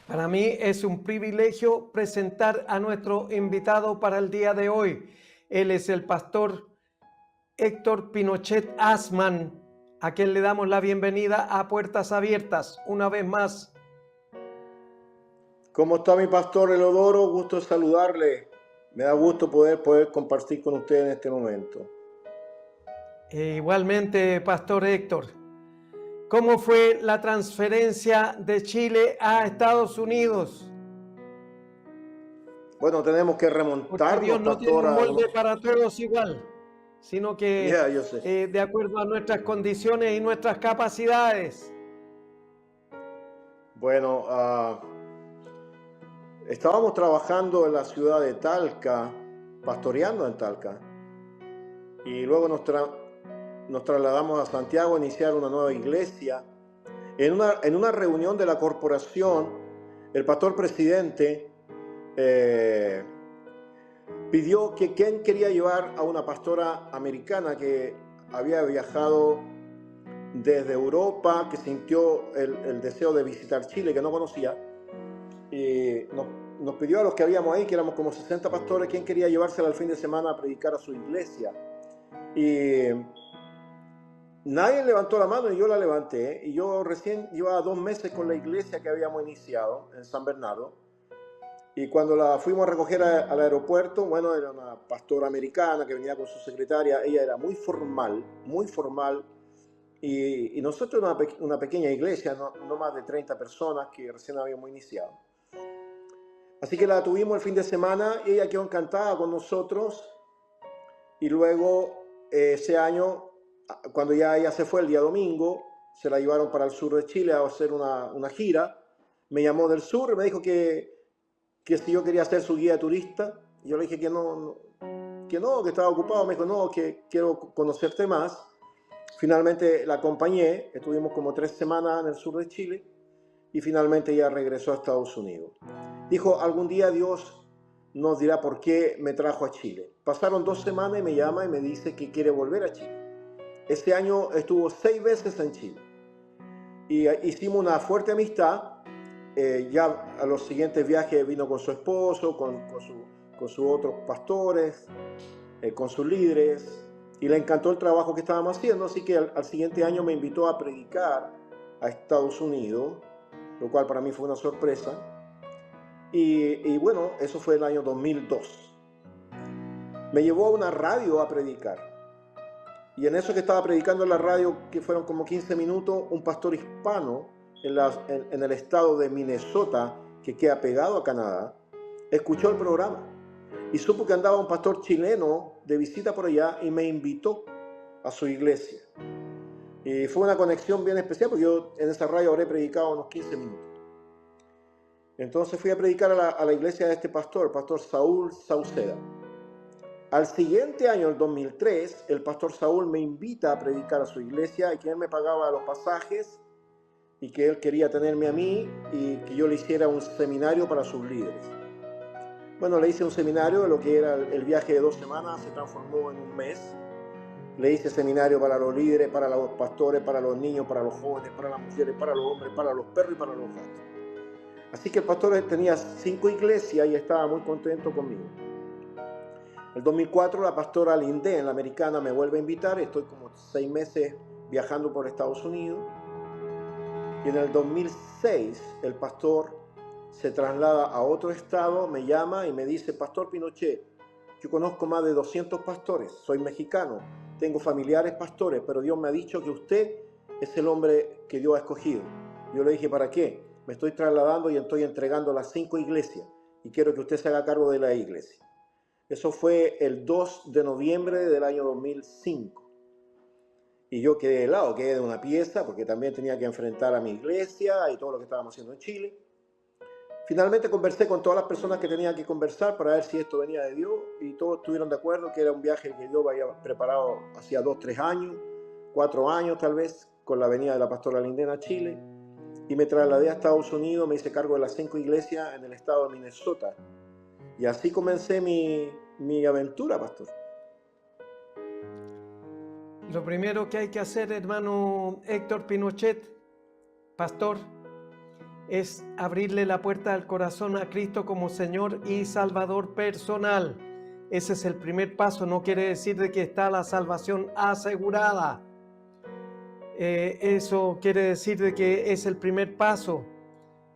Para mí es un privilegio presentar a nuestro invitado para el día de hoy. Él es el pastor Héctor Pinochet Asman, a quien le damos la bienvenida a Puertas Abiertas una vez más. ¿Cómo está mi pastor Elodoro? Gusto saludarle. Me da gusto poder compartir con usted en este momento. Igualmente, pastor Héctor, ¿cómo fue la transferencia de Chile a Estados Unidos? Bueno, tenemos que Porque remontarnos, Dios no tiene pastor, un a molde unos... para todos igual, sino que Yo sé. de acuerdo a nuestras condiciones y nuestras capacidades. Bueno, estábamos trabajando en la ciudad de Talca, pastoreando en Talca, y luego nos trasladamos a Santiago a iniciar una nueva iglesia. En una reunión de la corporación, el pastor presidente pidió que quién quería llevar a una pastora americana que había viajado desde Europa, que sintió el deseo de visitar Chile, que no conocía, y nos pidió a los que habíamos ahí, que éramos como 60 pastores, quién quería llevársela al fin de semana a predicar a su iglesia. Y nadie levantó la mano y yo la levanté, y yo recién llevaba 2 meses con la iglesia que habíamos iniciado en San Bernardo. Y cuando la fuimos a recoger al aeropuerto, bueno, era una pastora americana que venía con su secretaria. Ella era muy formal. Y nosotros una pequeña iglesia, no más de 30 personas que recién habíamos iniciado. Así que la tuvimos el fin de semana, ella quedó encantada con nosotros. Y luego ese año, cuando ya ella se fue el día domingo, se la llevaron para el sur de Chile a hacer una gira. Me llamó del sur y me dijo que si yo quería ser su guía turista. Y yo le dije que que estaba ocupado. Me dijo, no, que quiero conocerte más. Finalmente la acompañé, estuvimos como 3 semanas en el sur de Chile y finalmente ella regresó a Estados Unidos. Dijo, algún día Dios nos dirá por qué me trajo a Chile. Pasaron 2 semanas y me llama y me dice que quiere volver a Chile. Ese año estuvo 6 veces en Chile y hicimos una fuerte amistad. Ya a los siguientes viajes vino con su esposo, con sus otros pastores, con sus líderes, y le encantó el trabajo que estábamos haciendo, así que al siguiente año me invitó a predicar a Estados Unidos, lo cual para mí fue una sorpresa. Y bueno, eso fue el año 2002. Me llevó a una radio a predicar. Y en eso que estaba predicando en la radio, que fueron como 15 minutos, un pastor hispano en el estado de Minnesota, que queda pegado a Canadá, escuchó el programa y supo que andaba un pastor chileno de visita por allá y me invitó a su iglesia. Y fue una conexión bien especial porque yo en esa radio habré predicado unos 15 minutos. Entonces fui a predicar a la iglesia de este pastor, pastor Saúl Sauceda. Al siguiente año, el 2003, el pastor Saúl me invita a predicar a su iglesia y que él me pagaba los pasajes y que él quería tenerme a mí y que yo le hiciera un seminario para sus líderes. Bueno, le hice un seminario de lo que era el viaje de 2 semanas, se transformó en un mes. Le hice seminario para los líderes, para los pastores, para los niños, para los jóvenes, para las mujeres, para los hombres, para los perros y para los gatos. Así que el pastor tenía 5 iglesias y estaba muy contento conmigo. El 2004 la pastora Lindén, la americana, me vuelve a invitar. Estoy como 6 meses viajando por Estados Unidos. Y en el 2006 el pastor se traslada a otro estado, me llama y me dice, Pastor Pinochet, yo conozco más de 200 pastores, soy mexicano, tengo familiares pastores, pero Dios me ha dicho que usted es el hombre que Dios ha escogido. Yo le dije, ¿para qué? Me estoy trasladando y estoy entregando las 5 iglesias y quiero que usted se haga cargo de la iglesia. Eso fue el 2 de noviembre del año 2005. Y yo quedé helado, quedé de una pieza porque también tenía que enfrentar a mi iglesia y todo lo que estábamos haciendo en Chile. Finalmente conversé con todas las personas que tenía que conversar para ver si esto venía de Dios y todos estuvieron de acuerdo que era un viaje que Dios había preparado hacía 2, 3 años, 4 años tal vez, con la venida de la pastora Lindén a Chile. Y me trasladé a Estados Unidos, me hice cargo de las 5 iglesias en el estado de Minnesota. Y así comencé mi aventura, pastor. Lo primero que hay que hacer, hermano Héctor Pinochet, pastor, es abrirle la puerta del corazón a Cristo como Señor y Salvador personal. Ese es el primer paso. No quiere decir de que está la salvación asegurada. Eso quiere decir de que es el primer paso,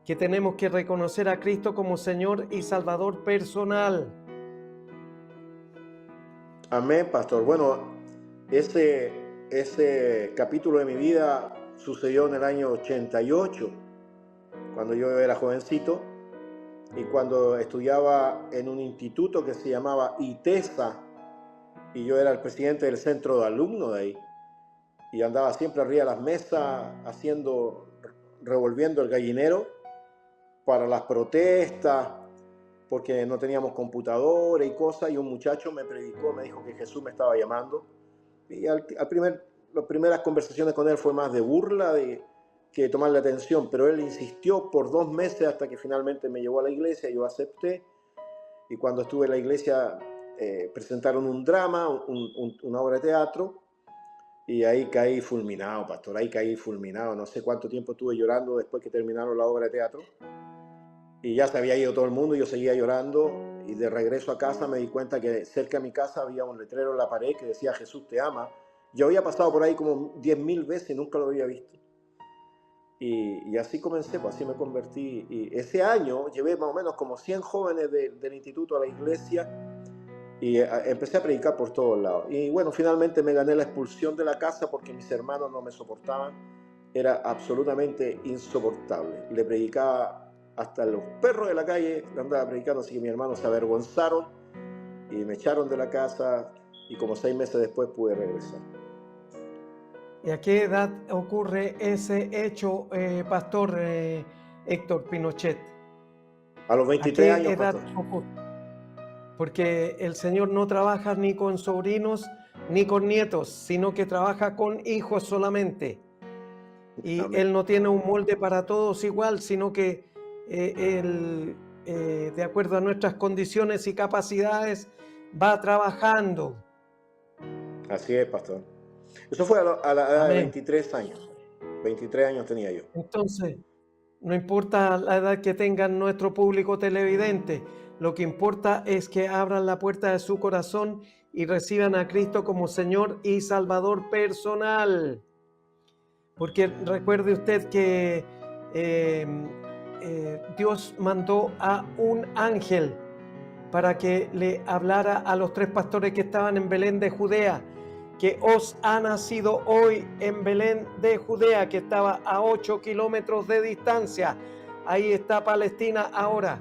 que tenemos que reconocer a Cristo como Señor y Salvador personal. Amén, pastor. Bueno, ese capítulo de mi vida sucedió en el año 88, cuando yo era jovencito y cuando estudiaba en un instituto que se llamaba ITESA, y yo era el presidente del centro de alumnos de ahí, y andaba siempre arriba de las mesas revolviendo el gallinero para las protestas, porque no teníamos computadora y cosas, y un muchacho me predicó, me dijo que Jesús me estaba llamando, y las primeras conversaciones con él fue más de burla que tomarle atención, pero él insistió por 2 meses hasta que finalmente me llevó a la iglesia, yo acepté, y cuando estuve en la iglesia presentaron un drama, una obra de teatro, y ahí caí fulminado, pastor, ahí caí fulminado, no sé cuánto tiempo estuve llorando después que terminaron la obra de teatro, y ya se había ido todo el mundo, yo seguía llorando, y de regreso a casa me di cuenta que cerca de mi casa había un letrero en la pared que decía Jesús te ama. Yo había pasado por ahí como 10.000 veces y nunca lo había visto. Y así comencé, pues así me convertí. Y ese año llevé más o menos como 100 jóvenes del instituto a la iglesia y empecé a predicar por todos lados. Y bueno, finalmente me gané la expulsión de la casa porque mis hermanos no me soportaban. Era absolutamente insoportable. Le predicaba hasta los perros de la calle, le andaba predicando, así que mis hermanos se avergonzaron y me echaron de la casa y como 6 meses después pude regresar. ¿Y a qué edad ocurre ese hecho, pastor Héctor Pinochet? A los 23 años, edad pastor. ocurre? Porque el Señor no trabaja ni con sobrinos ni con nietos, sino que trabaja con hijos solamente. Y Amén. Él no tiene un molde para todos igual, sino que Él, de acuerdo a nuestras condiciones y capacidades, va trabajando. Así es, pastor. Eso fue a la edad de Amén. 23 años. 23 años tenía yo. Entonces, no importa la edad que tengan nuestro público televidente, lo que importa es que abran la puerta de su corazón y reciban a Cristo como Señor y Salvador personal. Porque recuerde usted que Dios mandó a un ángel para que le hablara a los 3 pastores que estaban en Belén de Judea, que os ha nacido hoy en Belén de Judea, que estaba a 8 kilómetros de distancia. Ahí está Palestina ahora.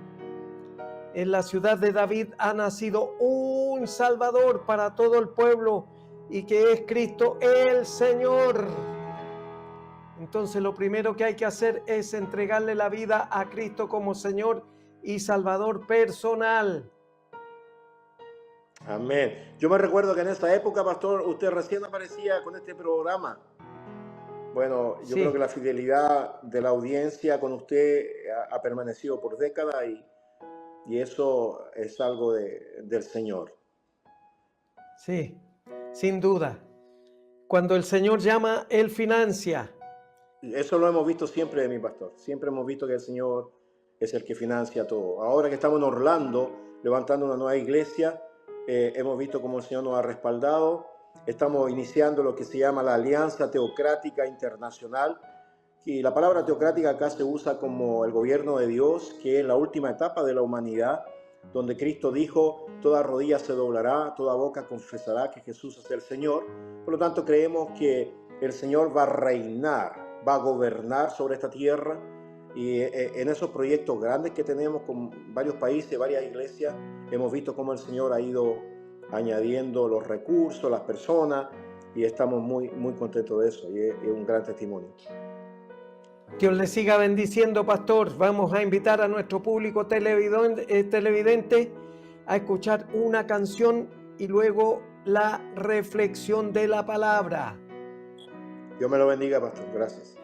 En la ciudad de David ha nacido un Salvador para todo el pueblo, y que es Cristo el Señor. Entonces lo primero que hay que hacer es entregarle la vida a Cristo como Señor y Salvador personal. Amén. Yo me recuerdo que en esa época, pastor, usted recién aparecía con este programa. Bueno, yo creo que la fidelidad de la audiencia con usted ha permanecido por décadas y eso es algo del Señor. Sí, sin duda. Cuando el Señor llama, Él financia. Eso lo hemos visto siempre de mi pastor. Siempre hemos visto que el Señor es el que financia todo. Ahora que estamos en Orlando, levantando una nueva iglesia, hemos visto cómo el Señor nos ha respaldado. Estamos iniciando lo que se llama la Alianza Teocrática Internacional. Y la palabra teocrática acá se usa como el gobierno de Dios, que es la última etapa de la humanidad, donde Cristo dijo, toda rodilla se doblará, toda boca confesará que Jesús es el Señor. Por lo tanto, creemos que el Señor va a reinar, va a gobernar sobre esta tierra. Y en esos proyectos grandes que tenemos con varios países, varias iglesias, hemos visto cómo el Señor ha ido añadiendo los recursos, las personas, y estamos muy, muy contentos de eso, y es un gran testimonio. Dios le siga bendiciendo, pastor. Vamos a invitar a nuestro público televidente a escuchar una canción y luego la reflexión de la palabra. Dios me lo bendiga, pastor. Gracias.